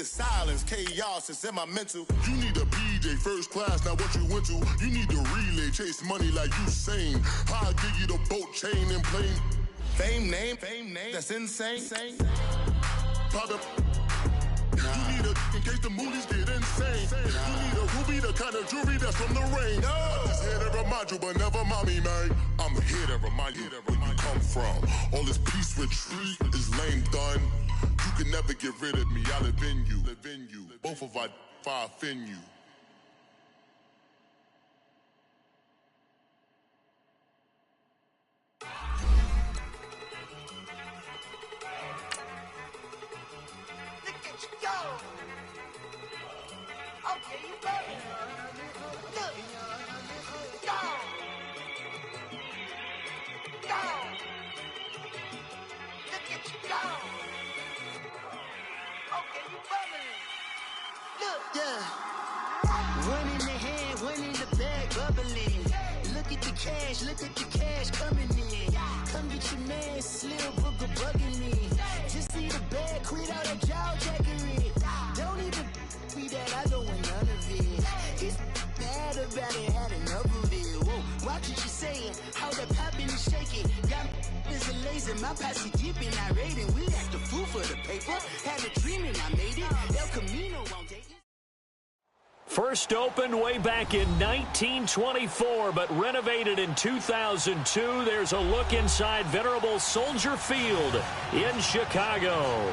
the silence, chaos is in my mental. You need a BJ, first class, not what you went to. You need to relay, chase money like you sane. I'll give you the boat, chain, and plane. Fame name, that's insane. Pop up. You need a, in case the movies get insane. You need a ruby, the kind of jewelry that's from the rain. I'm just here to remind you, but never mommy, man. I'm here to remind you where you come from. All this peace retreat is lame done. You can never get rid of me, I live in you. Both of our fire fin you. Look at the cash coming in. Come get your man, Slim Booker bugging me. Just see the bag, quit all that jaw jackery. Don't even be that, I don't want none of it. He's mad about it, had enough of it. Whoa, watch what you saying, how that poppin' and shaking. Got is a lazy, my posse deep and I raiding. We act the fool for the paper. Had a dream and I made it. El Camino won't take it. First opened way back in 1924, but renovated in 2002. There's a look inside venerable Soldier Field in Chicago.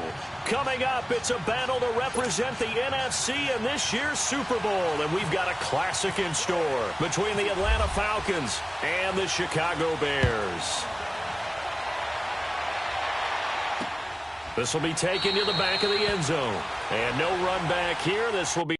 Coming up, it's a battle to represent the NFC in this year's Super Bowl, and we've got a classic in store between the Atlanta Falcons and the Chicago Bears. This will be taken to the back of the end zone, and no run back here. This will be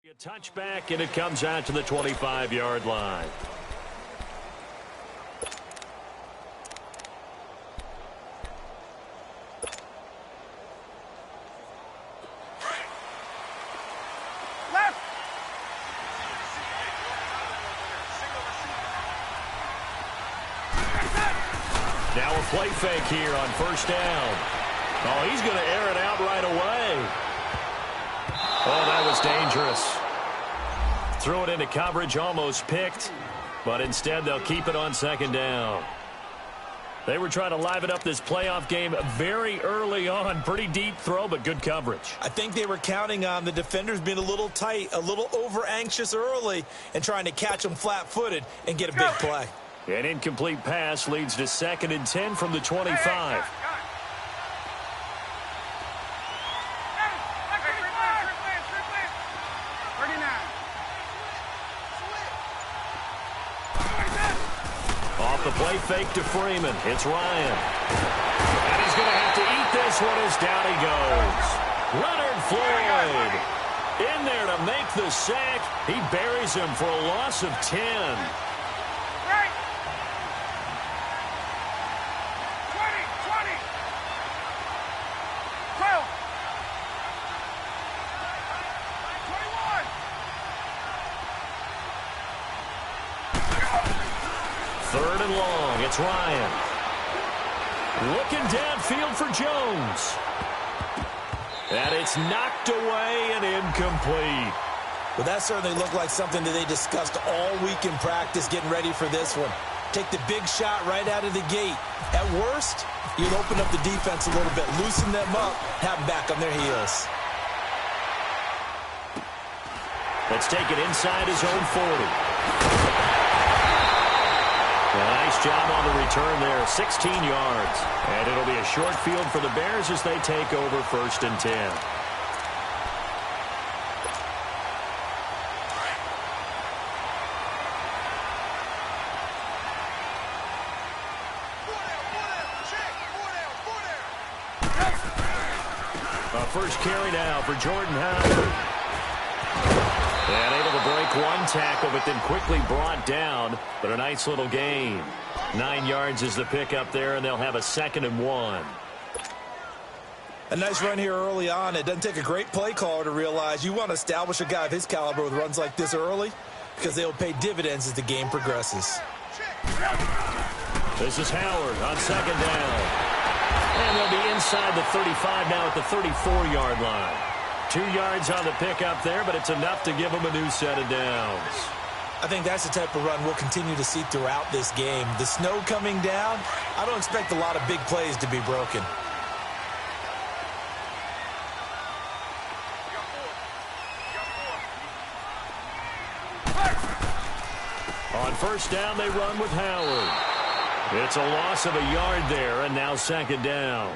a touchback, and it comes out to the 25-yard line. Now a play fake here on first down. Oh, he's going to air it out right away. Oh, that was dangerous. Threw it into coverage, almost picked, but instead they'll keep it on second down. They were trying to liven up this playoff game very early on. Pretty deep throw, but good coverage. I think they were counting on the defenders being a little tight, a little over-anxious early, and trying to catch them flat-footed and get a big play. An incomplete pass leads to 2nd and 10 from the 25. Off the play fake to Freeman. It's Ryan. And he's going to have to eat this one as down he goes. Leonard Floyd in there to make the sack. He buries him for a loss of 10. Third and long. It's Ryan. Looking downfield for Jones. And it's knocked away and incomplete. Well, that certainly looked like something that they discussed all week in practice getting ready for this one. Take the big shot right out of the gate. At worst, you'll open up the defense a little bit, loosen them up, have them back on their heels. Let's take it inside his own 40. Nice job on the return there, 16 yards. And it'll be a short field for the Bears as they take over 1st and 10. First carry now for Jordan Howard. And able to break one tackle, but then quickly brought down. But a nice little gain. 9 yards is the pickup there, and they'll have a 2nd and 1. A nice run here early on. It doesn't take a great play caller to realize you want to establish a guy of his caliber with runs like this early because they'll pay dividends as the game progresses. This is Howard on 2nd down. And they'll be inside the 35 now at the 34-yard line. 2 yards on the pickup there, but it's enough to give them a new set of downs. I think that's the type of run we'll continue to see throughout this game. The snow coming down, I don't expect a lot of big plays to be broken. On 1st down, they run with Howard. It's a loss of a yard there, and now 2nd down.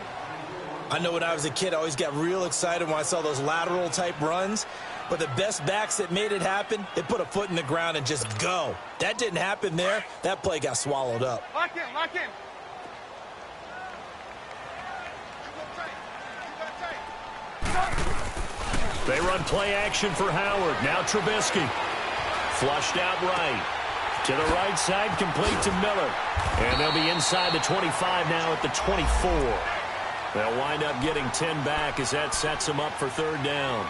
I know when I was a kid, I always got real excited when I saw those lateral-type runs. But the best backs that made it happen, they put a foot in the ground and just go. That didn't happen there. That play got swallowed up. Lock in, lock in. They run play action for Howard. Now Trubisky. Flushed out right. To the right side, complete to Miller. And they'll be inside the 25 now at the 24. They'll wind up getting 10 back as that sets them up for 3rd down.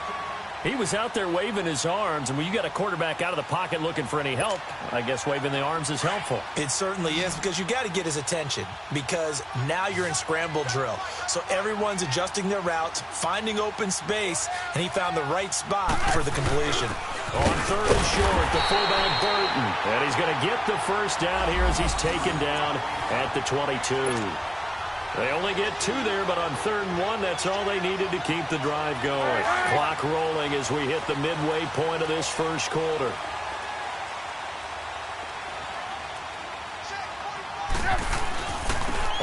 He was out there waving his arms, and when you got a quarterback out of the pocket looking for any help, I guess waving the arms is helpful. It certainly is, because you got to get his attention, because now you're in scramble drill. So everyone's adjusting their routes, finding open space, and he found the right spot for the completion. On 3rd and short, the fullback Burton. And he's going to get the 1st down here as he's taken down at the 22. They only get 2 there, but on 3rd and 1, that's all they needed to keep the drive going. Clock rolling as we hit the midway point of this 1st quarter.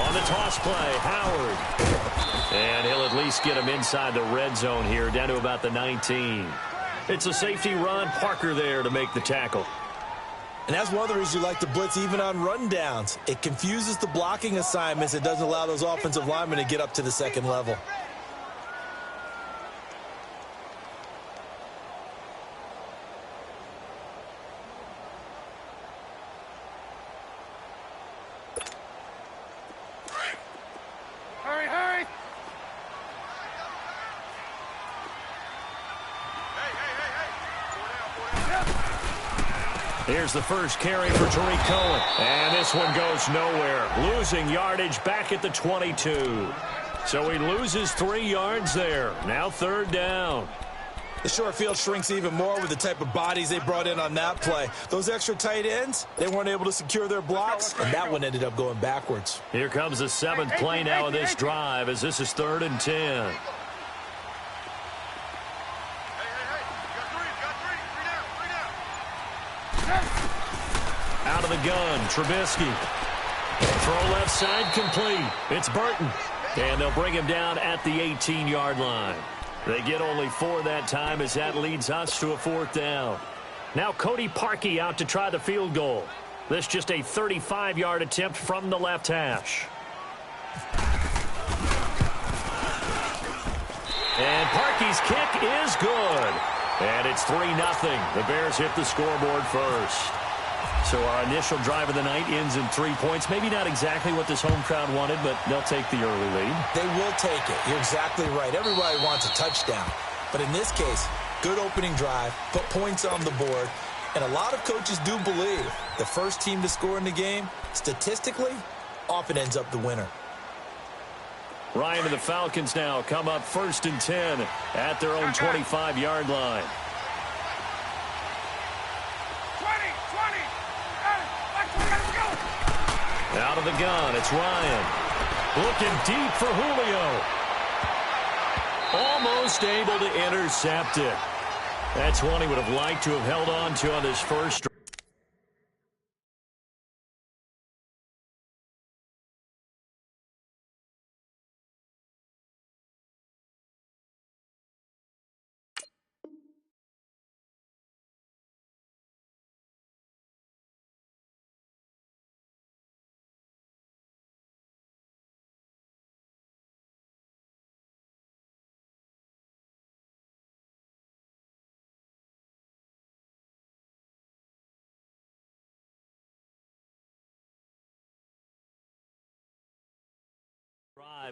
On the toss play, Howard. And he'll at least get him inside the red zone here, down to about the 19. It's a safety run. Parker there to make the tackle. And that's one of the reasons you like to blitz even on rundowns. It confuses the blocking assignments. It doesn't allow those offensive linemen to get up to the 2nd level. Hurry, hurry. Here's the first carry for Tariq Cohen. And this one goes nowhere. Losing yardage back at the 22. So he loses 3 yards there. Now 3rd down. The short field shrinks even more with the type of bodies they brought in on that play. Those extra tight ends, they weren't able to secure their blocks, and that one ended up going backwards. Here comes the 7th play now of this drive as this is 3rd and 10. Out of the gun, Trubisky. Throw left side complete. It's Burton. And they'll bring him down at the 18-yard line. They get only 4 that time as that leads us to a 4th down. Now Cody Parkey out to try the field goal. This just a 35-yard attempt from the left hash. And Parkey's kick is good. And it's 3-0. The Bears hit the scoreboard first. So our initial drive of the night ends in 3 points. Maybe not exactly what this home crowd wanted, but they'll take the early lead. They will take it. You're exactly right. Everybody wants a touchdown. But in this case, good opening drive, put points on the board, and a lot of coaches do believe the first team to score in the game, statistically, often ends up the winner. Ryan and the Falcons now come up 1st and 10 at their own 25-yard line. Out of the gun, it's Ryan. Looking deep for Julio. Almost able to intercept it. That's one he would have liked to have held on to on this first drive.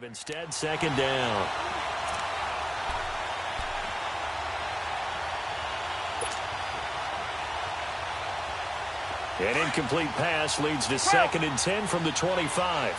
Instead, second down. An incomplete pass leads to 2nd and 10 from the 25.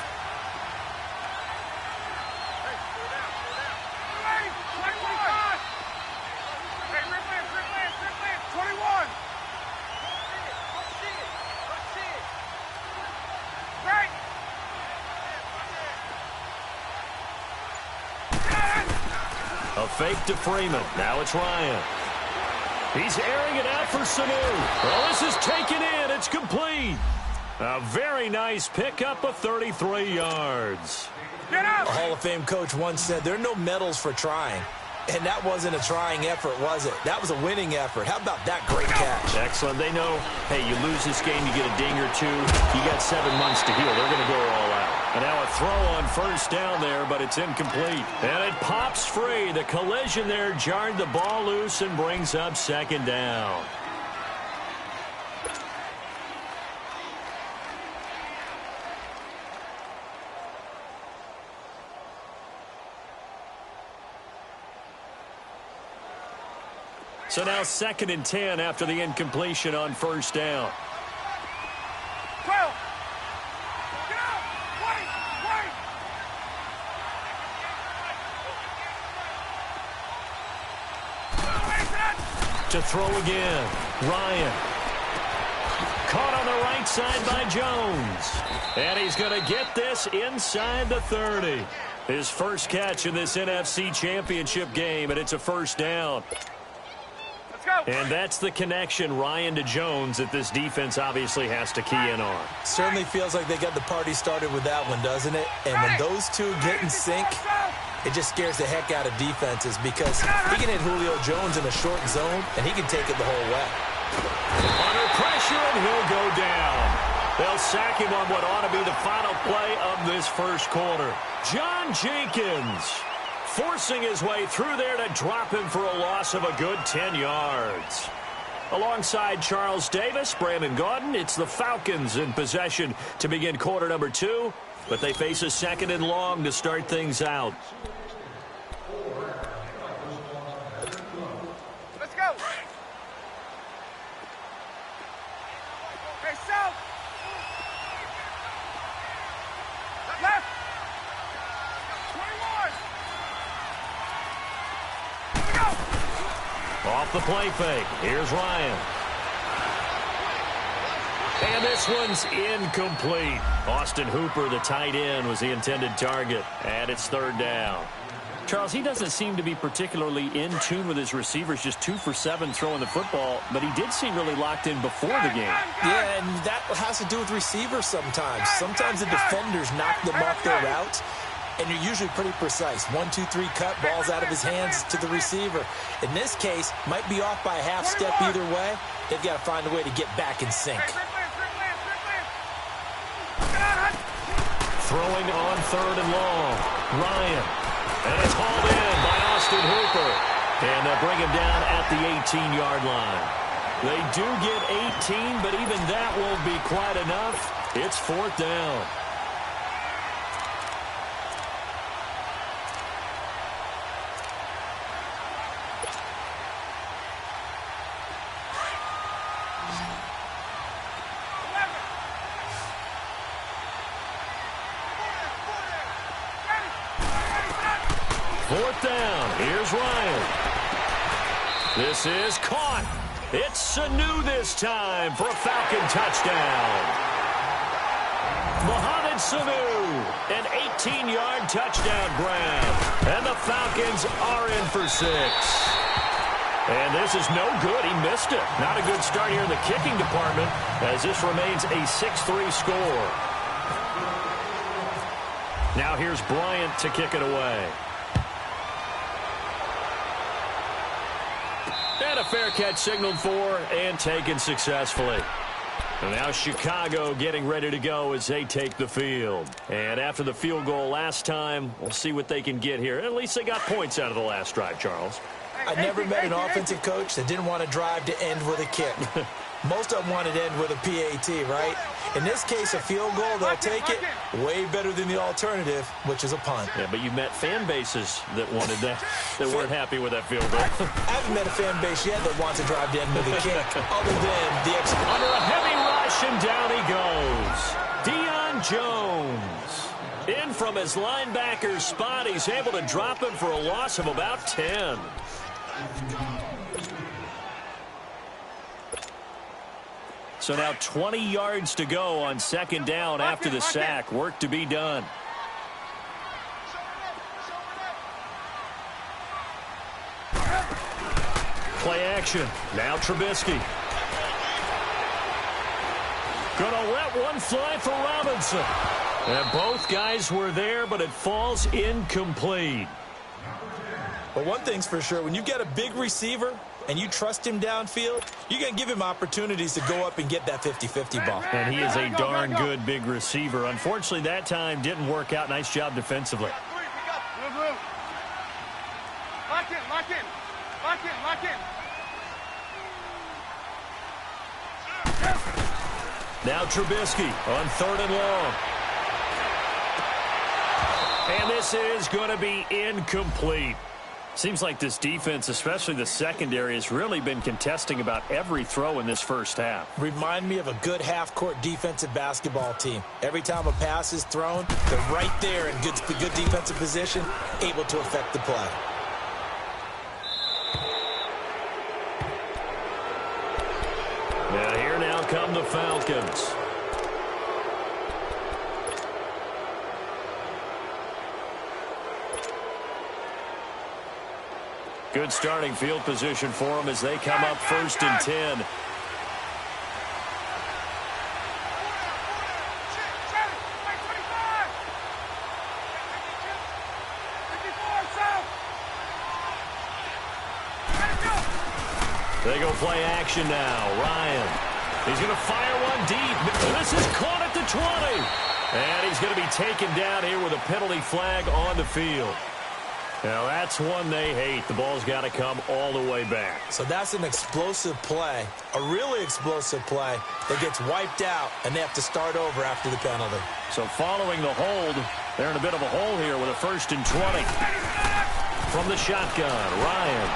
A fake to Freeman. Now it's Ryan. He's airing it out for Sanu. Well, this is taken in. It's complete. A very nice pickup of 33 yards. A Hall of Fame coach once said there are no medals for trying. And that wasn't a trying effort, was it? That was a winning effort. How about that great catch? Excellent. They know, hey, you lose this game, you get a ding or two. You got 7 months to heal. They're going to go all out. And now a throw on first down there, but it's incomplete. And it pops free. The collision there jarred the ball loose and brings up 2nd down. So now 2nd and 10 after the incompletion on first down. 12. Get out. Wait. To throw again. Ryan. Caught on the right side by Jones. And he's going to get this inside the 30. His first catch in this NFC Championship game, and it's a first down. And that's the connection, Ryan to Jones, that this defense obviously has to key in on. Certainly feels like they got the party started with that one, doesn't it? And when those two get in sync, it just scares the heck out of defenses because he can hit Julio Jones in a short zone, and he can take it the whole way. Under pressure, and he'll go down. They'll sack him on what ought to be the final play of this first quarter. John Jenkins forcing his way through there to drop him for a loss of a good 10 yards. Alongside Charles Davis, Brandon Gaudin, it's the Falcons in possession to begin quarter number 2, but they face a 2nd and long to start things out. Let's go. Okay, south. Left. 21. Off the play fake. Here's Ryan. And this one's incomplete. Austin Hooper, the tight end, was the intended target. And it's 3rd down. Charles, he doesn't seem to be particularly in tune with his receivers, just 2 for 7 throwing the football, but he did seem really locked in before the game. Yeah, and that has to do with receivers sometimes. Sometimes the defenders knock them off their routes, and you're usually pretty precise. 1, 2, 3 cut, balls out of his hands to the receiver. In this case, might be off by a half step either way. They've got to find a way to get back in sync. Throwing on 3rd and long. Ryan. And it's hauled in by Austin Hooper. And they'll bring him down at the 18-yard line. They do get 18, but even that won't be quite enough. It's 4th down. Here's Ryan. This is caught. It's Sanu this time for a Falcon touchdown. Behind and Sanu. An 18-yard touchdown grab. And the Falcons are in for 6. And this is no good. He missed it. Not a good start here in the kicking department as this remains a 6-3 score. Now here's Bryant to kick it away. And a fair catch signaled for and taken successfully. And now Chicago getting ready to go as they take the field. And after the field goal last time, we'll see what they can get here. At least they got points out of the last drive, Charles. I never met an offensive coach that didn't want to drive to end with a kick. Most of them wanted to end with a PAT, right? In this case, a field goal, they'll take it way better than the alternative, which is a punt. Yeah, but you met fan bases that wanted that, that weren't happy with that field goal. I haven't met a fan base yet that wants to drive to end with a kick, other than the execution. Under a heavy rush, and down he goes. Deion Jones. In from his linebacker's spot, he's able to drop him for a loss of about 10. So now 20 yards to go on second down after the sack. Work to be done. Play action. Now Trubisky. Gonna let one fly for Robinson. And both guys were there, but it falls incomplete. But one thing's for sure, when you get a big receiver and you trust him downfield, you're going to give him opportunities to go up and get that 50-50 ball. And he is a darn good big receiver. Unfortunately, that time didn't work out. Nice job defensively. Lock in, lock in. Lock in, lock in. Now Trubisky on 3rd and long. And this is going to be incomplete. Seems like this defense, especially the secondary, has really been contesting about every throw in this first half. Remind me of a good half-court defensive basketball team. Every time a pass is thrown, they're right there in good defensive position, able to affect the play. Now here now come the Falcons. Good starting field position for them as they come up 1st and 10. They go play action now. Ryan. He's going to fire one deep. This is caught at the 20. And he's going to be taken down here with a penalty flag on the field. Now, that's one they hate. The ball's got to come all the way back. So that's an explosive play, a really explosive play that gets wiped out, and they have to start over after the penalty. So following the hold, they're in a bit of a hole here with a 1st and 20. From the shotgun, Ryan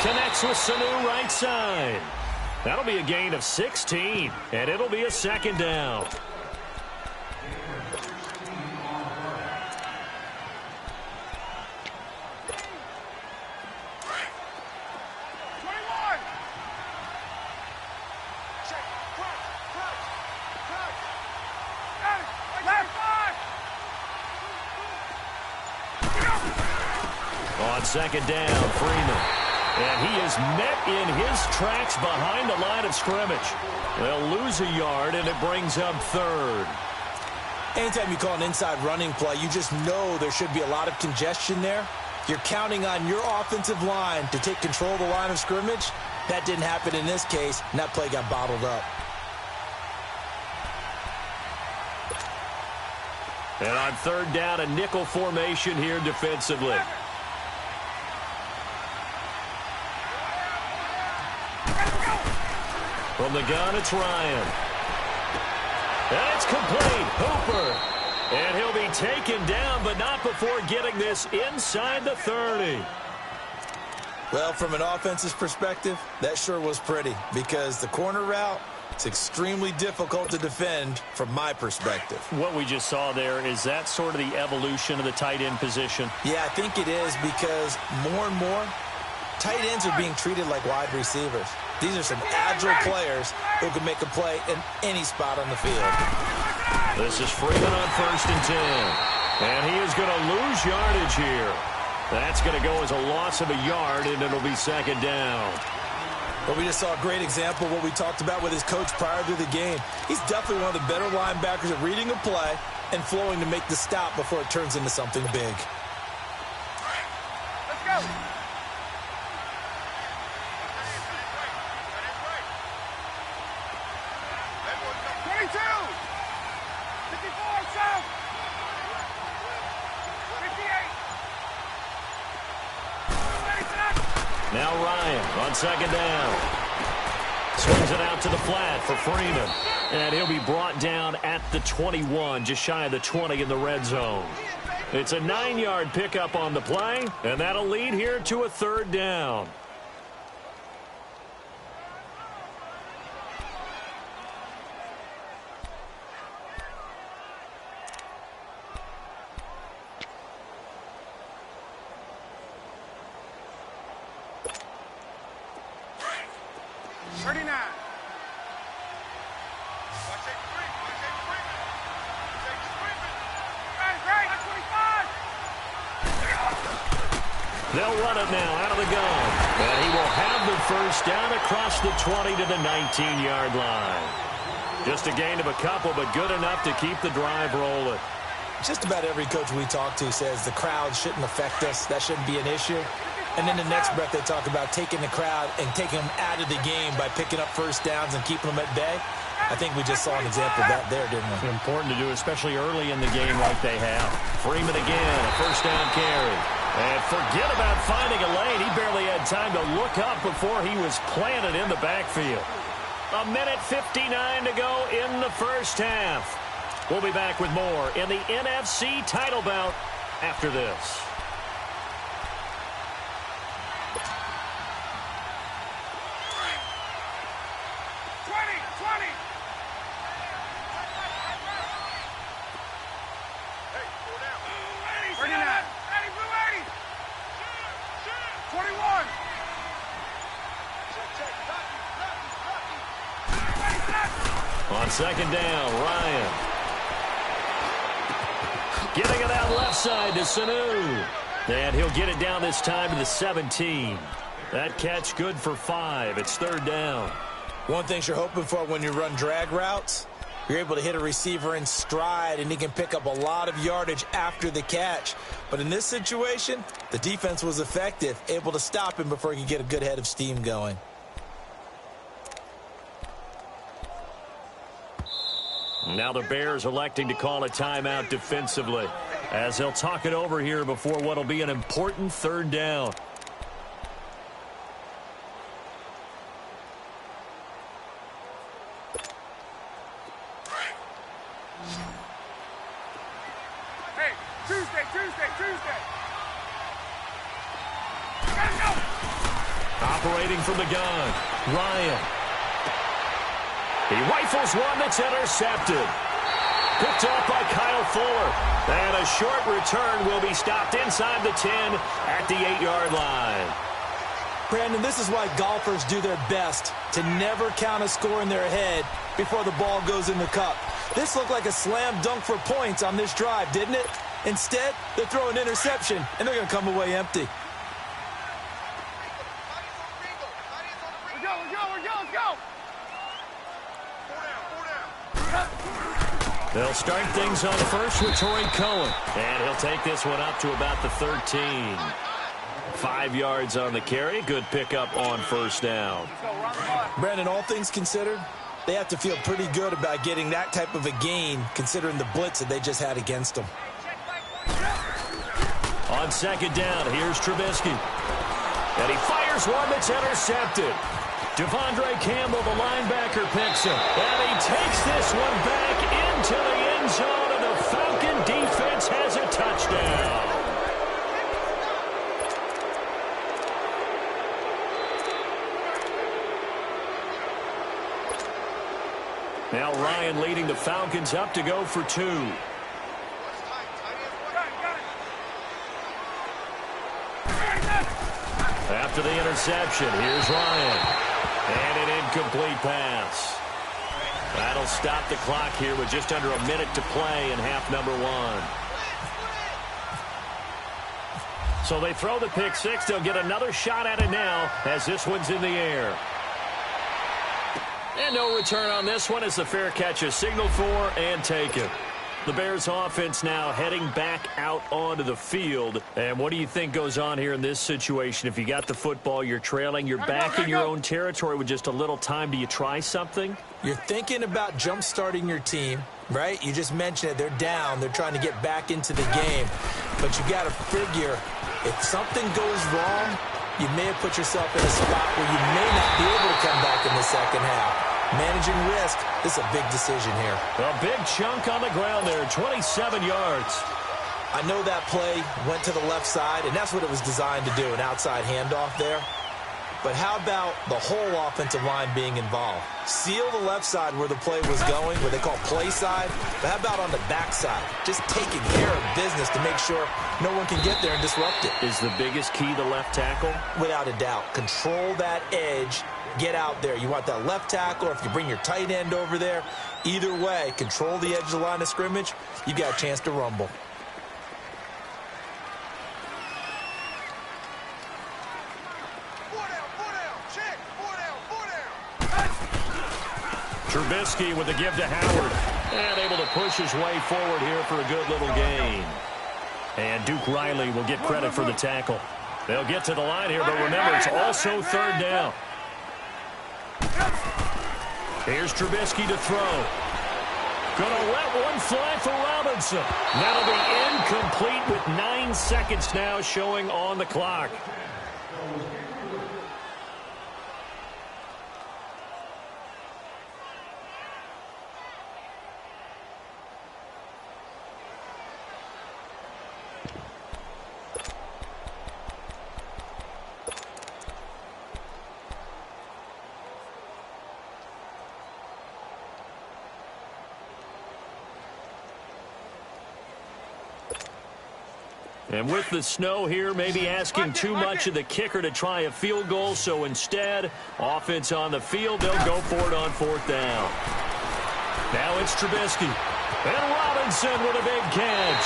connects with Sanu right side. That'll be a gain of 16, and it'll be a 2nd down. On 2nd down, Freeman. And he is met in his tracks behind the line of scrimmage. They'll lose a yard, and it brings up 3rd. Anytime you call an inside running play, you just know there should be a lot of congestion there. You're counting on your offensive line to take control of the line of scrimmage. That didn't happen in this case, and that play got bottled up. And on 3rd down, a nickel formation here defensively. From the gun, it's Ryan. And it's complete. Hooper. And he'll be taken down, but not before getting this inside the 30. Well, from an offensive perspective, that sure was pretty because the corner route, it's extremely difficult to defend from my perspective. What we just saw there, is that sort of the evolution of the tight end position? Yeah, I think it is because more and more, tight ends are being treated like wide receivers. These are some agile players who can make a play in any spot on the field. This is Freeman on 1st and 10. And he is going to lose yardage here. That's going to go as a loss of a yard, and it'll be 2nd down. Well, we just saw a great example of what we talked about with his coach prior to the game. He's definitely one of the better linebackers at reading a play and flowing to make the stop before it turns into something big. Let's go. Now Ryan on 2nd down. Swings it out to the flat for Freeman. And he'll be brought down at the 21, just shy of the 20 in the red zone. It's a 9-yard pickup on the play, and that'll lead here to a 3rd down. They'll run it now out of the gun. And he will have the 1st down across the 20 to the 19-yard line. Just a gain of a couple, but good enough to keep the drive rolling. Just about every coach we talk to says the crowd shouldn't affect us. That shouldn't be an issue. And then the next breath they talk about taking the crowd and taking them out of the game by picking up 1st downs and keeping them at bay. I think we just saw an example of that there, didn't we? Important to do, especially early in the game like they have. Freeman again, a 1st down carry. And forget about finding a lane. He barely had time to look up before he was planted in the backfield. 1:59 to go in the 1st half. We'll be back with more in the NFC title bout after this. On 2nd down, Ryan. Getting it out left side to Sanu. And he'll get it down this time to the 17. That catch good for 5. It's 3rd down. One thing you're hoping for when you run drag routes, you're able to hit a receiver in stride, and he can pick up a lot of yardage after the catch. But in this situation, the defense was effective, able to stop him before he could get a good head of steam going. Now the Bears electing to call a timeout defensively as they'll talk it over here before what will be an important 3rd down. Hey, Tuesday. Gotta go. Operating from the gun, Ryan. He rifles one that's intercepted. Picked off by Kyle Fuller. And a short return will be stopped inside the 10 at the 8-yard line. Brandon, this is why golfers do their best to never count a score in their head before the ball goes in the cup. This looked like a slam dunk for points on this drive, didn't it? Instead, they throw an interception, and they're going to come away empty. Let's go. They'll start things on 1st with Torrey Cohen. And he'll take this one up to about the 13. 5 yards on the carry. Good pickup on 1st down. Brandon, all things considered, they have to feel pretty good about getting that type of a gain considering the blitz that they just had against them. On 2nd down, here's Trubisky. And he fires one that's intercepted. Devondre Campbell, the linebacker, picks him. And he takes this one back into the end zone, and the Falcon defense has a touchdown. Now Ryan leading the Falcons up to go for 2. After the interception, here's Ryan. And an incomplete pass. That'll stop the clock here with just under a minute to play in half number 1. So they throw the pick six. They'll get another shot at it now as this one's in the air. And no return on this one as the fair catch is signaled for and taken. The Bears offense now heading back out onto the field. And what do you think goes on here in this situation? If you got the football, you're trailing, you're back in your own territory with just a little time. Do you try something? You're thinking about jump-starting your team, right? You just mentioned it. They're down. They're trying to get back into the game. But you got to figure if something goes wrong, you may have put yourself in a spot where you may not be able to come back in the second half. Managing risk, this is a big decision here. A big chunk on the ground there, 27 yards. I know that play went to the left side, and that's what it was designed to do, an outside handoff there. But how about the whole offensive line being involved? Seal the left side where the play was going, what they call play side. But how about on the back side? Just taking care of business to make sure no one can get there and disrupt it. Is the biggest key the left tackle? Without a doubt. Control that edge. Get out there. You want that left tackle, or if you bring your tight end over there, either way, control the edge of the line of scrimmage, you got a chance to rumble. Trubisky with the give to Howard. And able to push his way forward here for a good little gain. And Duke Riley will get credit for the tackle. They'll get to the line here, but remember, it's also third down. Here's Trubisky to throw. Gonna let one fly for Robinson. That'll be incomplete with 9 seconds now showing on the clock. And with the snow here, maybe asking too much of the kicker to try a field goal. So instead, offense on the field, they'll go for it on fourth down. Now it's Trubisky. And Robinson with a big catch.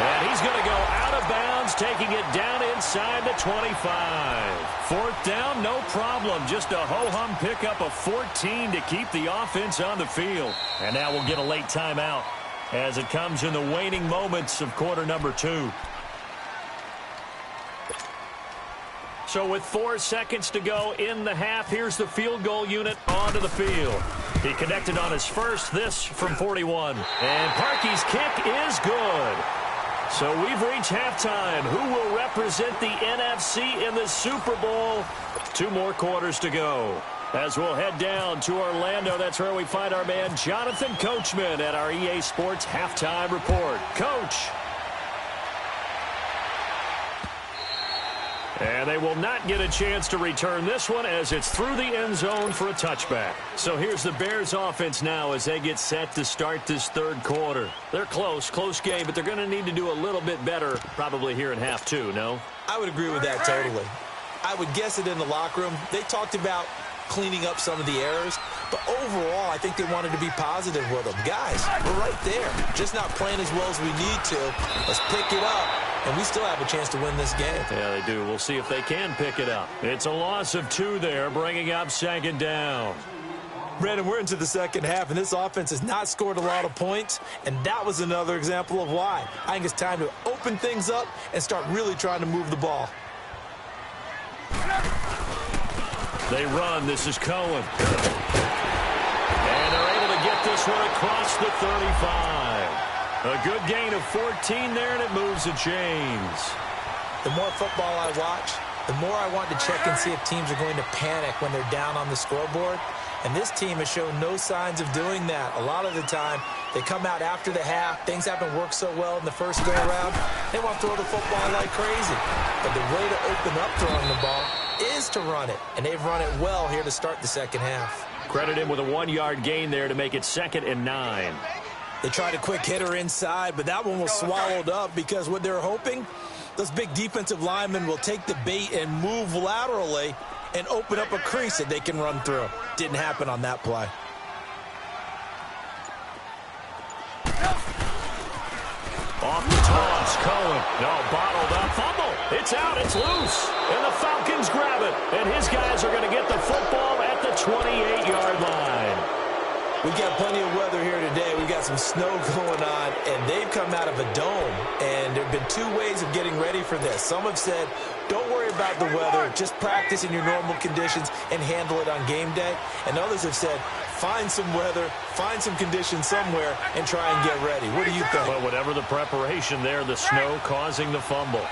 And he's going to go out of bounds, taking it down inside the 25. Fourth down, no problem. Just a ho-hum pickup of 14 to keep the offense on the field. And now we'll get a late timeout as it comes in the waning moments of quarter number 2. So with 4 seconds to go in the half, here's the field goal unit onto the field. He connected on his first, this from 41. And Parkey's kick is good. So we've reached halftime. Who will represent the NFC in the Super Bowl? 2 more quarters to go. As we'll head down to Orlando, that's where we find our man Jonathan Coachman at our EA Sports Halftime Report. Coach. And they will not get a chance to return this one as it's through the end zone for a touchback. So here's the Bears offense now as they get set to start this third quarter. They're close game, but they're going to need to do a little bit better probably here in half 2, no? I would agree with that totally. I would guess it in the locker room. They talked about cleaning up some of the errors, but overall I think they wanted to be positive with them. Guys, we're right there, just not playing as well as we need to. Let's pick it up, and we still have a chance to win this game. Yeah, they do. We'll see if they can pick it up. It's a loss of 2 there, bringing up second down. Brandon, we're into the second half, and this offense has not scored a lot of points, and that was another example of why. I think it's time to open things up and start really trying to move the ball. They run. This is Cohen. And they're able to get this one across the 35. A good gain of 14 there, and it moves the chains. The more football I watch, the more I want to check and see if teams are going to panic when they're down on the scoreboard. And this team has shown no signs of doing that. A lot of the time, they come out after the half. Things haven't worked so well in the first go-around. They want to throw the football like crazy. But the way to open up throwing the ball is to run it. And they've run it well here to start the second half. Credit him with a 1-yard gain there to make it 2nd and 9. They tried a quick hitter inside, but that one was swallowed up because what they're hoping, those big defensive linemen will take the bait and move laterally and open up a crease that they can run through. Didn't happen on that play. Off the toss, Cohen. No, bottled up. Fumble. It's out. It's loose. And the Falcons grab it. And his guys are going to get the football at the 28-yard line. We've got plenty of weather here today. We've got some snow going on, and they've come out of a dome. And there have been two ways of getting ready for this. Some have said, don't worry about the weather. Just practice in your normal conditions and handle it on game day. And others have said, find some weather, find some conditions somewhere, and try and get ready. What do you think? Well, whatever the preparation there, the snow causing the fumble.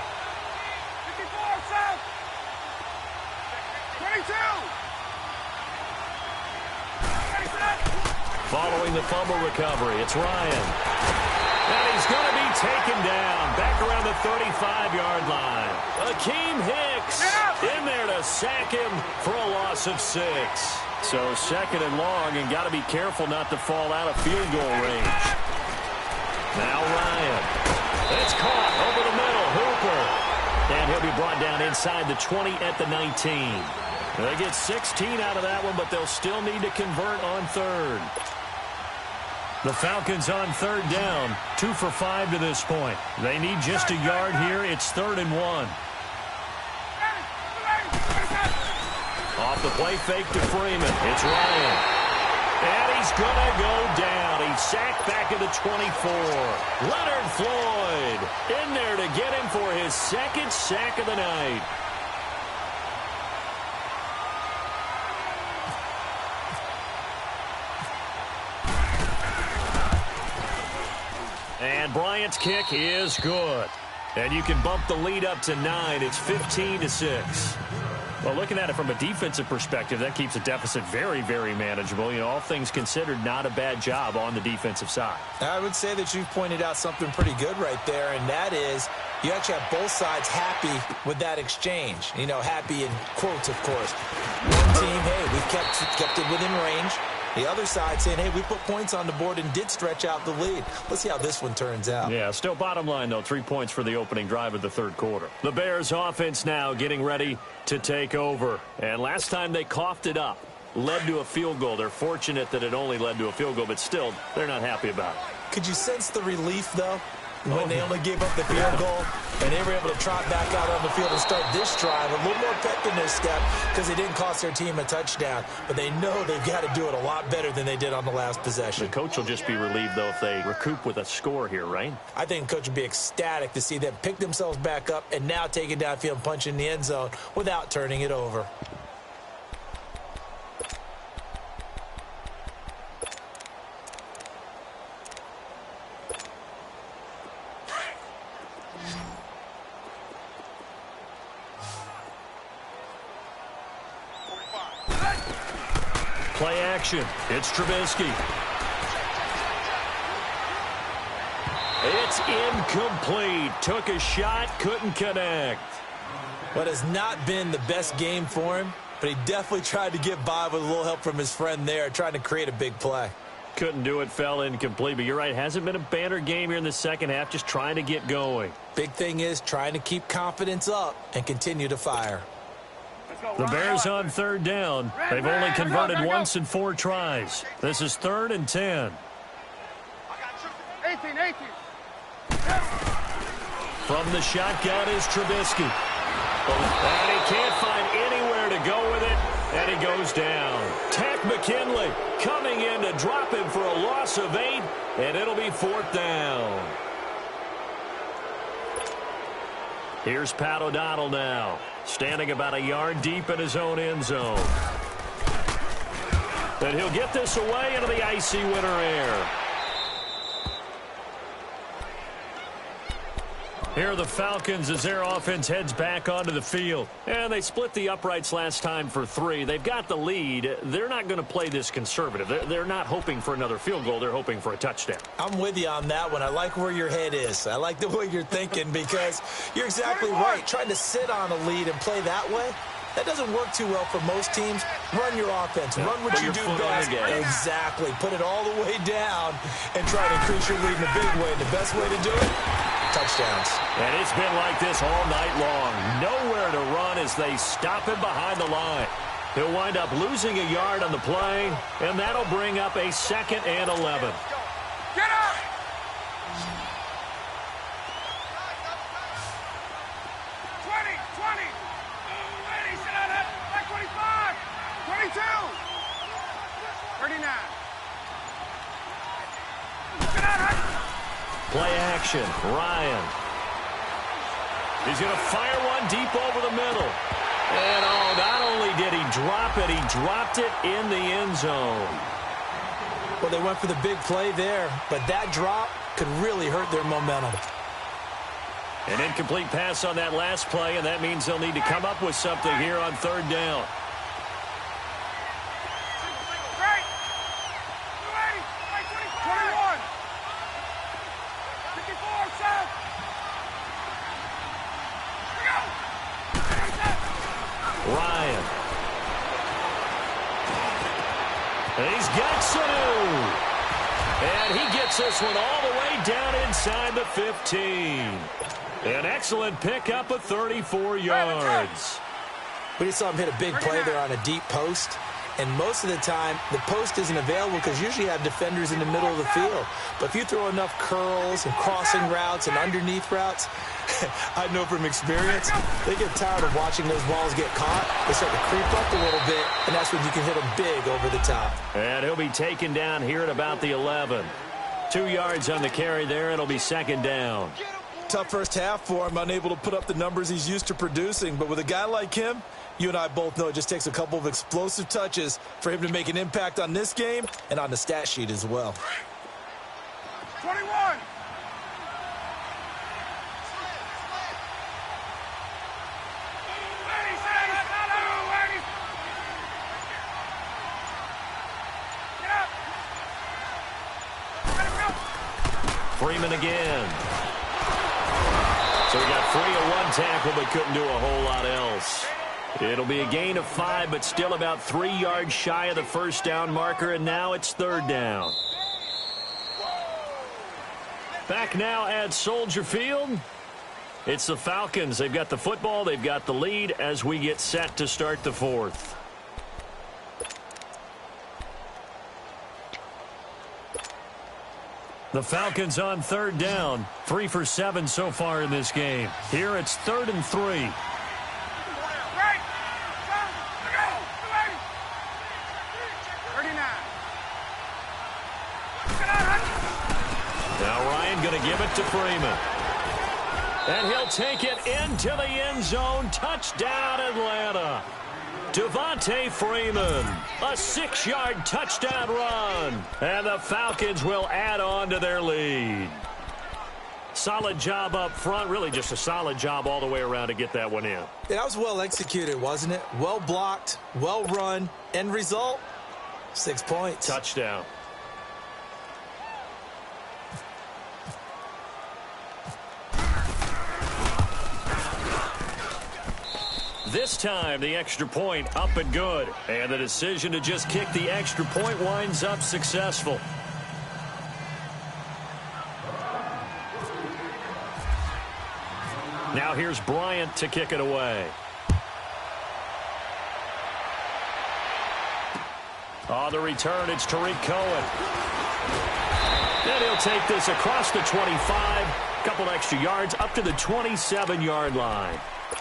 54, south. 22. Following the fumble recovery, it's Ryan. And he's going to be taken down back around the 35-yard line. Akeem Hicks in there to sack him for a loss of 6. So second and long, and got to be careful not to fall out of field goal range. Now Ryan. It's caught over the middle. Hooper. And he'll be brought down inside the 20 at the 19. They get 16 out of that one, but they'll still need to convert on third. The Falcons on third down, 2 for 5 to this point. They need just a yard here. It's 3rd and 1. Off the play fake to Freeman. It's Ryan. And he's going to go down. He's sacked back at the 24. Leonard Floyd in there to get him for his second sack of the night. And Bryant's kick is good. And you can bump the lead up to 9. It's 15-6. Well, looking at it from a defensive perspective, that keeps the deficit very, very manageable. You know, all things considered, not a bad job on the defensive side. I would say that you've pointed out something pretty good right there, and that is you actually have both sides happy with that exchange. You know, happy in quotes, of course. One team, hey, we've kept it within range. The other side saying, hey, we put points on the board and did stretch out the lead. Let's see how this one turns out. Yeah, still bottom line, though, 3 points for the opening drive of the third quarter. The Bears offense now getting ready to take over. And last time they coughed it up, led to a field goal. They're fortunate that it only led to a field goal, but still, they're not happy about it. Could you sense the relief, though, when they only gave up the field goal and they were able to trot back out on the field and start this drive a little more pep in their step because they didn't cost their team a touchdown, but they know they've got to do it a lot better than they did on the last possession. The coach will just be relieved, though, if they recoup with a score here, right? I think the coach would be ecstatic to see them pick themselves back up and now take it downfield and punch in the end zone without turning it over. Play action. It's Trubisky. It's incomplete. Took a shot, couldn't connect. What has not been the best game for him, but he definitely tried to get by with a little help from his friend there, trying to create a big play. Couldn't do it, fell incomplete. But you're right, hasn't been a banner game here in the second half, just trying to get going. Big thing is trying to keep confidence up and continue to fire. The Bears on third down. They've only converted once in 4 tries. This is 3rd and 10. 18. From the shotgun is Trubisky. And he can't find anywhere to go with it, and he goes down. Takk McKinley coming in to drop him for a loss of 8, and it'll be 4th down. Here's Pat O'Donnell now, standing about a yard deep in his own end zone. And he'll get this away into the icy winter air. Here are the Falcons as their offense heads back onto the field. And they split the uprights last time for 3. They've got the lead. They're not going to play this conservative. They're not hoping for another field goal. They're hoping for a touchdown. I'm with you on that one. I like where your head is. I like the way you're thinking because you're exactly right. Trying to sit on a lead and play that way, that doesn't work too well for most teams. Run your offense. Run what you do best. Exactly. Put it all the way down and try to increase your lead in a big way. And the best way to do it, touchdowns. And it's been like this all night long. Nowhere to run as they stop him behind the line. He'll wind up losing a yard on the play, and that'll bring up a 2nd and 11. Get up! 20. Ready, sit out at back 25. 22. 39. Sit out at. Play action. Ryan. He's going to fire one deep over the middle. And not only did he drop it, he dropped it in the end zone. Well, they went for the big play there, but that drop could really hurt their momentum. An incomplete pass on that last play, and that means they'll need to come up with something here on third down. Right. 21. 54, south. Ryan. And he's got Sanu. And he gets this one all the way down inside the 15. An excellent pickup of 34 yards. We just saw him hit a big play there on a deep post. And most of the time, the post isn't available because usually you have defenders in the middle of the field. But if you throw enough curls and crossing routes and underneath routes, I know from experience, they get tired of watching those balls get caught. They start to creep up a little bit, and that's when you can hit them big over the top. And he'll be taken down here at about the 11. 2 yards on the carry there. It'll be second down. Tough first half for him, unable to put up the numbers he's used to producing. But with a guy like him, you and I both know it just takes a couple of explosive touches for him to make an impact on this game and on the stat sheet as well. 21. Freeman again. So we got free of one tackle, but couldn't do a whole lot else. It'll be a gain of 5, but still about 3 yards shy of the first down marker, and now it's third down. Back now at Soldier Field. It's the Falcons. They've got the football. They've got the lead as we get set to start the fourth. The Falcons on third down. 3 for 7 so far in this game. Here it's 3rd and 3. Now Ryan going to give it to Freeman. And he'll take it into the end zone. Touchdown, Atlanta. Devontae Freeman, a 6-yard touchdown run. And the Falcons will add on to their lead. Solid job up front. Really just a solid job all the way around to get that one in. Yeah, that was well executed, wasn't it? Well blocked, well run. End result, 6 points. Touchdown. This time, the extra point up and good. And the decision to just kick the extra point winds up successful. Now here's Bryant to kick it away. On the return, it's Tariq Cohen. And he'll take this across the 25. Couple extra yards up to the 27-yard line.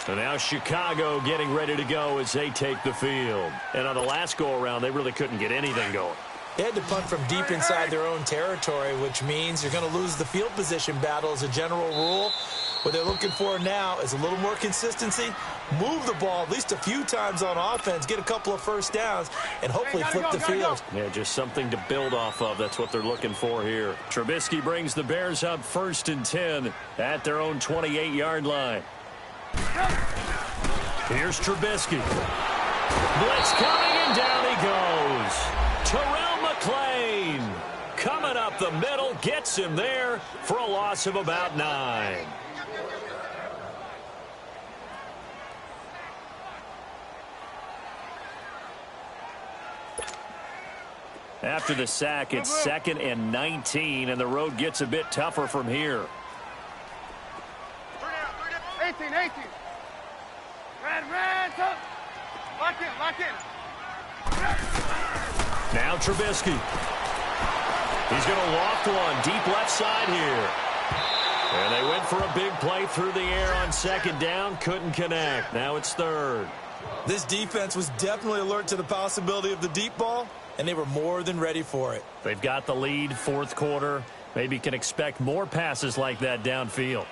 And now Chicago getting ready to go as they take the field. And on the last go-around, they really couldn't get anything going. They had to punt from deep inside their own territory, which means you're going to lose the field position battle as a general rule. What they're looking for now is a little more consistency, move the ball at least a few times on offense, get a couple of first downs, and hopefully flip the field. Yeah, just something to build off of. That's what they're looking for here. Trubisky brings the Bears up 1st and 10 at their own 28-yard line. Here's Trubisky. Blitz coming, and down he goes. Terrell McClain coming up the middle, gets him there for a loss of about 9. After the sack, it's 2nd and 19, and the road gets a bit tougher from here. 18. Red, up. Lock in. Now Trubisky. He's going to loft one deep left side here. And they went for a big play through the air on second down. Couldn't connect. Now it's third. This defense was definitely alert to the possibility of the deep ball, and they were more than ready for it. They've got the lead, fourth quarter. Maybe can expect more passes like that downfield.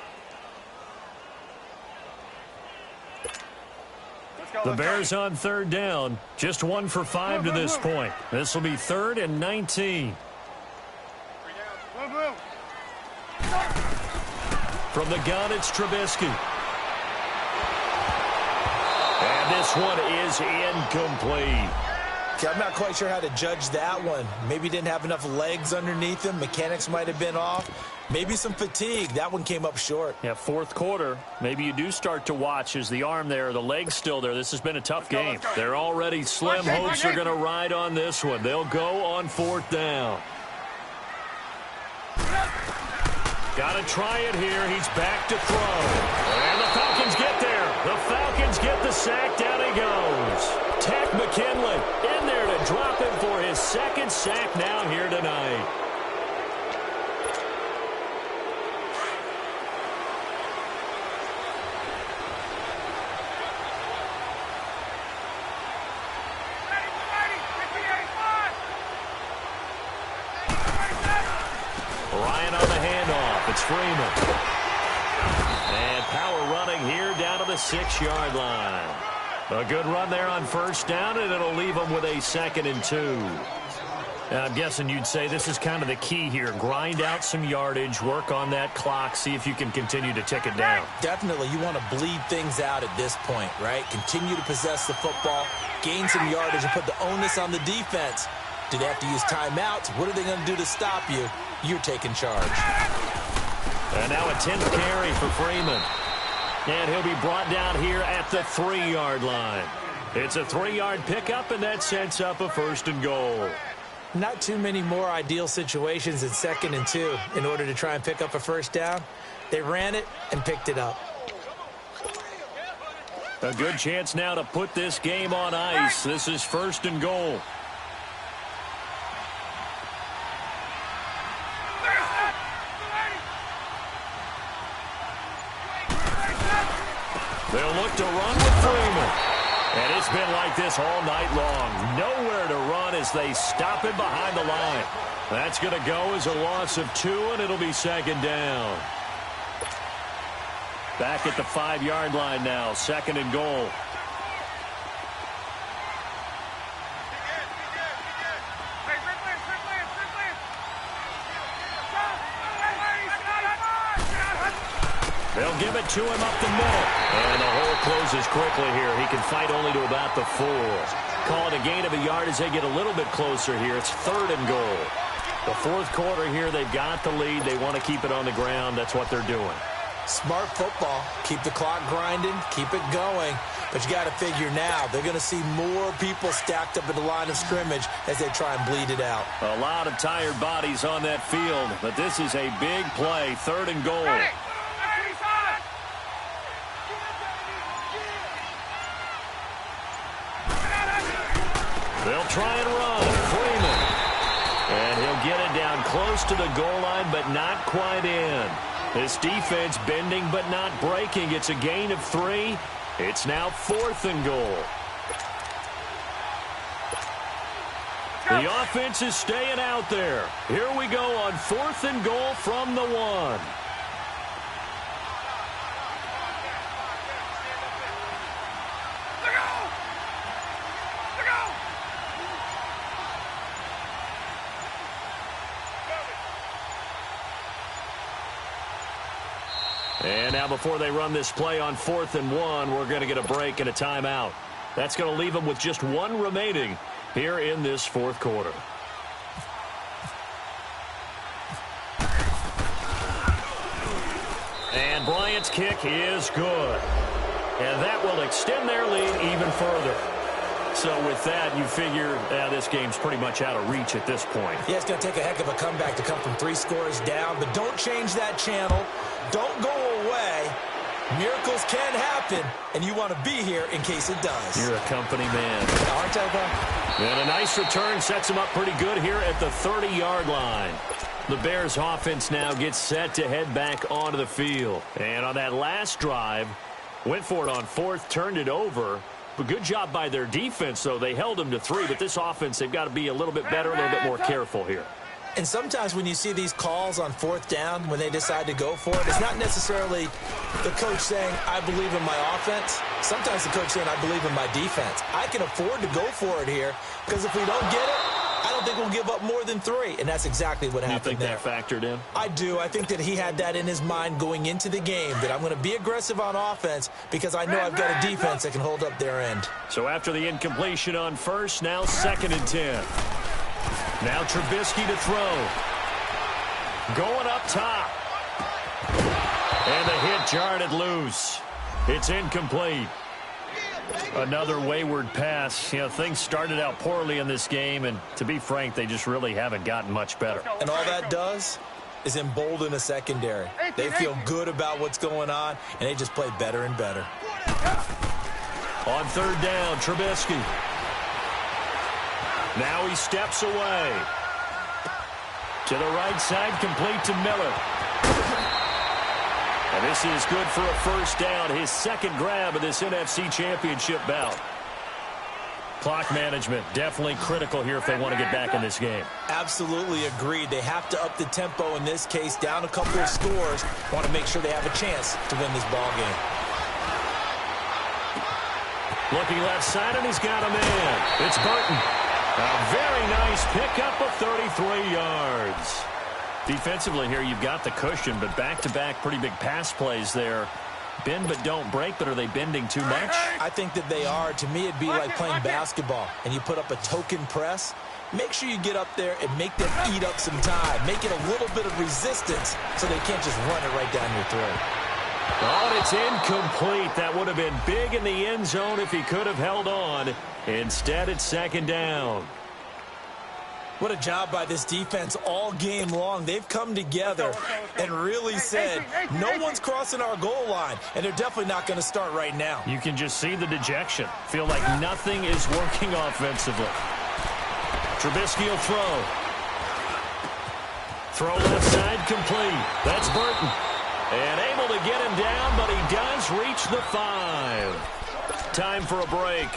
The Bears on third down. Just 1 for 5 to this point. This will be 3rd and 19. From the gun, it's Trubisky. And this one is incomplete. Okay, I'm not quite sure how to judge that one. Maybe didn't have enough legs underneath him. Mechanics might have been off. Maybe some fatigue. That one came up short. Yeah, fourth quarter. Maybe you do start to watch as the arm there, the leg's still there. This has been a tough game. They're already slim. Hopes are going to ride on this one. They'll go on 4th down. Got to try it here. He's back to throw. And the Falcons get there. The Falcons get the sack. Down he goes. Tech McKinley in there to drop him for his 2nd sack now here tonight. Ryan on the handoff. It's Freeman. And power running here down to the 6-yard line. A good run there on 1st down, and it'll leave them with a 2nd and 2. I'm guessing you'd say this is kind of the key here. Grind out some yardage, work on that clock, see if you can continue to tick it down. Definitely. You want to bleed things out at this point, right? Continue to possess the football, gain some yardage, and put the onus on the defense. Do they have to use timeouts? What are they going to do to stop you? You're taking charge. And now a 10th carry for Freeman. And he'll be brought down here at the 3-yard line. It's a 3-yard pickup, and that sets up a 1st and goal. Not too many more ideal situations than 2nd and 2 in order to try and pick up a 1st down. They ran it and picked it up. A good chance now to put this game on ice. This is 1st and goal. They'll look to run with Freeman. And it's been like this all night long. Nowhere to run as they stop him behind the line. That's going to go as a loss of 2, and it'll be 2nd down. Back at the 5-yard line now, 2nd and goal. They'll give it to him up the middle. And the hole closes quickly here. He can fight only to about the 4. Call it a gain of a yard as they get a little bit closer here. It's 3rd and goal. The 4th quarter here, they've got the lead. They want to keep it on the ground. That's what they're doing. Smart football. Keep the clock grinding. Keep it going. But you got to figure now, they're going to see more people stacked up at the line of scrimmage as they try and bleed it out. A lot of tired bodies on that field. But this is a big play. 3rd and goal. They'll try and run. Freeman. And he'll get it down close to the goal line, but not quite in. This defense bending but not breaking. It's a gain of 3. It's now 4th and goal. The offense is staying out there. Here we go on 4th and goal from the 1. And now before they run this play on 4th and 1, we're going to get a break and a timeout. That's going to leave them with just 1 remaining here in this 4th quarter. And Bryant's kick is good. And that will extend their lead even further. So with that, you figure this game's pretty much out of reach at this point. Yeah, it's going to take a heck of a comeback to come from 3 scores down, but don't change that channel. Don't go away. Miracles can happen, and you want to be here in case it does. You're a company man. Aren't I, though? And a nice return sets him up pretty good here at the 30-yard line. The Bears offense now gets set to head back onto the field. And on that last drive, went for it on fourth, turned it over. But good job by their defense, though. They held them to 3, but this offense, they've got to be a little bit better, a little bit more careful here. And sometimes when you see these calls on fourth down, when they decide to go for it, it's not necessarily the coach saying, I believe in my offense. Sometimes the coach saying, I believe in my defense. I can afford to go for it here because if we don't get it, I don't think we'll give up more than 3. And that's exactly what happened there. You think that factored in? I do. I think that he had that in his mind going into the game, that I'm going to be aggressive on offense because I know I've got a defense that can hold up their end. So after the incompletion on first, now 2nd and 10. Now Trubisky to throw. Going up top. And the hit jarred it loose. It's incomplete. Another wayward pass. You know, things started out poorly in this game, and to be frank, they just really haven't gotten much better. And all that does is embolden a secondary. They feel good about what's going on, and they just play better and better. On 3rd down, Trubisky. Now he steps away. To the right side, complete to Miller. And this is good for a first down, his 2nd grab of this NFC Championship bout. Clock management, definitely critical here if they want to get back in this game. Absolutely agreed. They have to up the tempo in this case, down a couple of scores. Want to make sure they have a chance to win this ball game. Looking left side, and he's got a man. It's Burton. A very nice pickup of 33 yards. Defensively here, you've got the cushion, but back-to-back pretty big pass plays there. Bend but don't break, but are they bending too much? I think that they are. To me, it'd be like playing basketball, and you put up a token press. Make sure you get up there and make them eat up some time. Make it a little bit of resistance so they can't just run it right down your throat. Oh, and it's incomplete. That would have been big in the end zone if he could have held on. Instead, it's 2nd down. What a job by this defense all game long. They've come together and really said, no one's crossing our goal line, and they're definitely not going to start right now. You can just see the dejection. Feel like nothing is working offensively. Trubisky will throw. Throw left side, complete. That's Burton. And able to get him down, but he does reach the 5. Time for a break.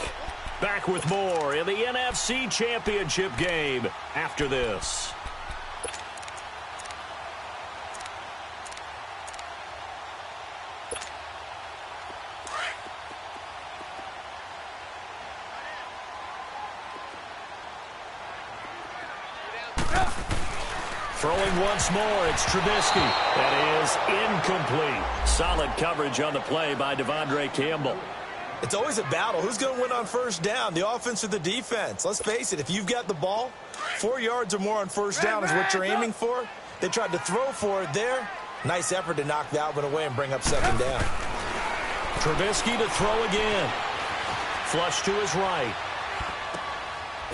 Back with more in the NFC Championship game after this. Throwing once more, it's Trubisky. That is incomplete. Solid coverage on the play by Devondre Campbell. It's always a battle. Who's going to win on first down, the offense or the defense? Let's face it, if you've got the ball, 4 yards or more on first down is what you're aiming for. They tried to throw for it there. Nice effort to knock that one away and bring up 2nd down. Trubisky to throw again. Flush to his right.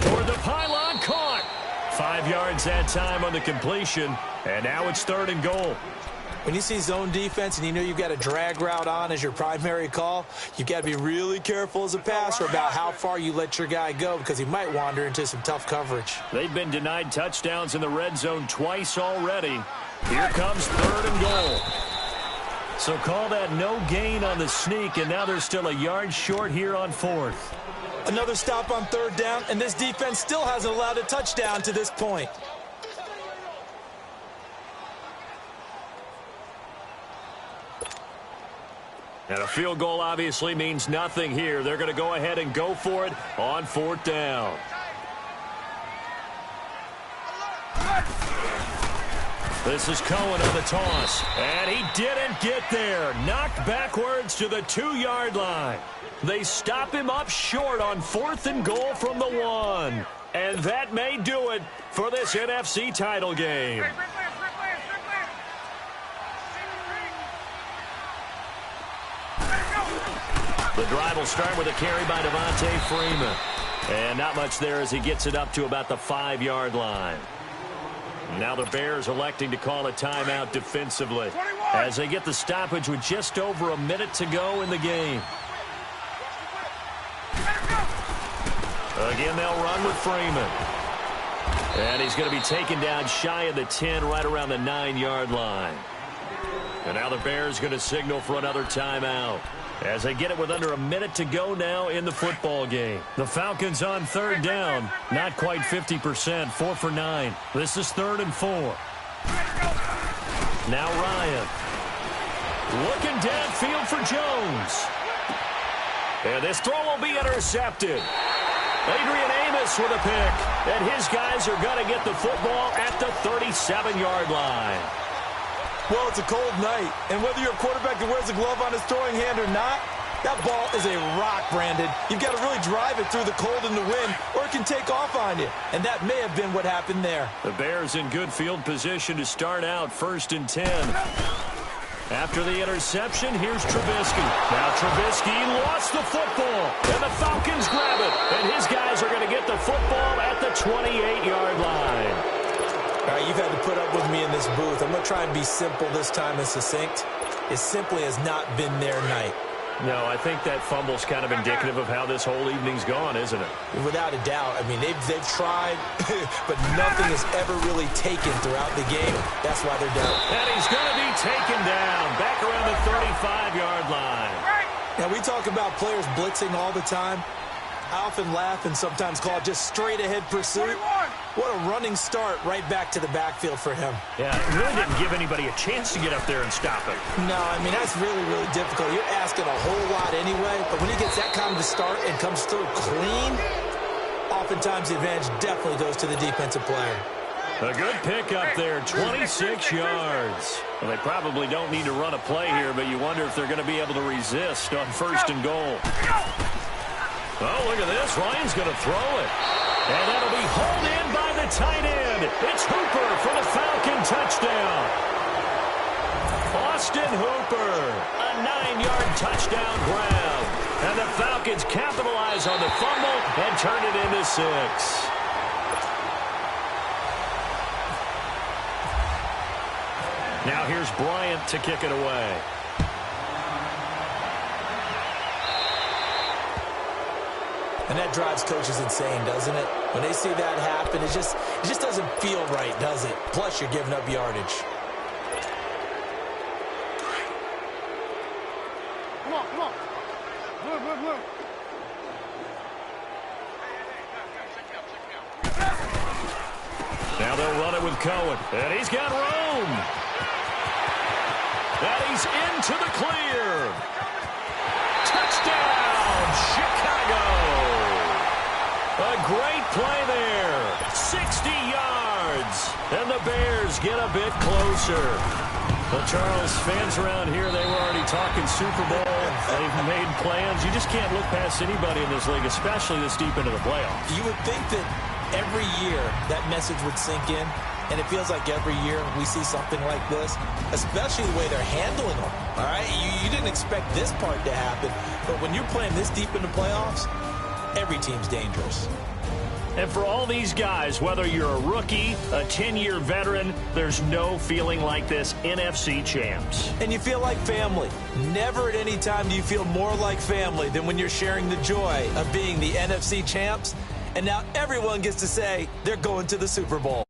Toward the pylon, caught. 5 yards that time on the completion, and now it's 3rd and goal. When you see zone defense and you know you've got a drag route on as your primary call, you've got to be really careful as a passer about how far you let your guy go because he might wander into some tough coverage. They've been denied touchdowns in the red zone twice already. Here comes 3rd and goal. So call that no gain on the sneak, and now they're still a yard short here on 4th. Another stop on 3rd down, and this defense still hasn't allowed a touchdown to this point. And a field goal obviously means nothing here. They're going to go ahead and go for it on 4th down. This is Cohen on the toss. And he didn't get there. Knocked backwards to the 2-yard line. They stop him up short on 4th and goal from the 1. And that may do it for this NFC title game. The drive will start with a carry by Devontae Freeman. And not much there as he gets it up to about the 5-yard line. Now the Bears electing to call a timeout defensively as they get the stoppage with just over a minute to go in the game. Again, they'll run with Freeman. And he's going to be taken down shy of the 10, right around the 9-yard line. And now the Bears going to signal for another timeout as they get it with under a minute to go now in the football game. The Falcons on third down. Not quite 50%, 4 for 9. This is 3rd and 4. Now Ryan. Looking downfield for Jones. And this throw will be intercepted. Adrian Amos with a pick. And his guys are going to get the football at the 37-yard line. Well, it's a cold night, and whether you're a quarterback that wears a glove on his throwing hand or not, that ball is a rock, Brandon. You've got to really drive it through the cold and the wind, or it can take off on you, and that may have been what happened there. The Bears in good field position to start out 1st and 10. After the interception, here's Trubisky. Now Trubisky lost the football, and the Falcons grab it, and his guys are going to get the football at the 28-yard line. All right, you've had to put up with me in this booth. I'm going to try and be simple this time and succinct. It simply has not been their night. No, I think that fumble's kind of indicative of how this whole evening's gone, isn't it? Without a doubt. I mean, they've tried, but nothing has ever really taken throughout the game. That's why they're down. And he's going to be taken down back around the 35-yard line. Now, we talk about players blitzing all the time. I often laugh and sometimes call it just straight-ahead pursuit. What a running start right back to the backfield for him. Yeah, it really didn't give anybody a chance to get up there and stop it. No, I mean, that's really, really difficult. You're asking a whole lot anyway, but when he gets that kind of a start and comes through clean, oftentimes the advantage definitely goes to the defensive player. A good pick up there, 26 yards. Well, they probably don't need to run a play here, but you wonder if they're going to be able to resist on 1st and goal. Oh, look at this. Ryan's going to throw it. And that'll be hauled in by the tight end. It's Hooper for the Falcon touchdown. Austin Hooper, a 9-yard touchdown grab. And the Falcons capitalize on the fumble and turn it into 6. Now here's Bryant to kick it away. And that drives coaches insane, doesn't it? When they see that happen, it just doesn't feel right, does it? Plus, you're giving up yardage. Come on, come on. Look. Now they'll run it with Cohen. And he's got room. And he's into the clear. Touchdown, Chicago. A great play there. 60 yards. And the Bears get a bit closer. Well, Charles, fans around here, they were already talking Super Bowl. They've made plans. You just can't look past anybody in this league, especially this deep into the playoffs. You would think that every year that message would sink in, and it feels like every year we see something like this, especially the way they're handling them. All right, you didn't expect this part to happen, but when you're playing this deep in the playoffs, every team's dangerous. And for all these guys, whether you're a rookie, a 10-year veteran, there's no feeling like this NFC champs. And you feel like family. Never at any time do you feel more like family than when you're sharing the joy of being the NFC champs. And now everyone gets to say they're going to the Super Bowl.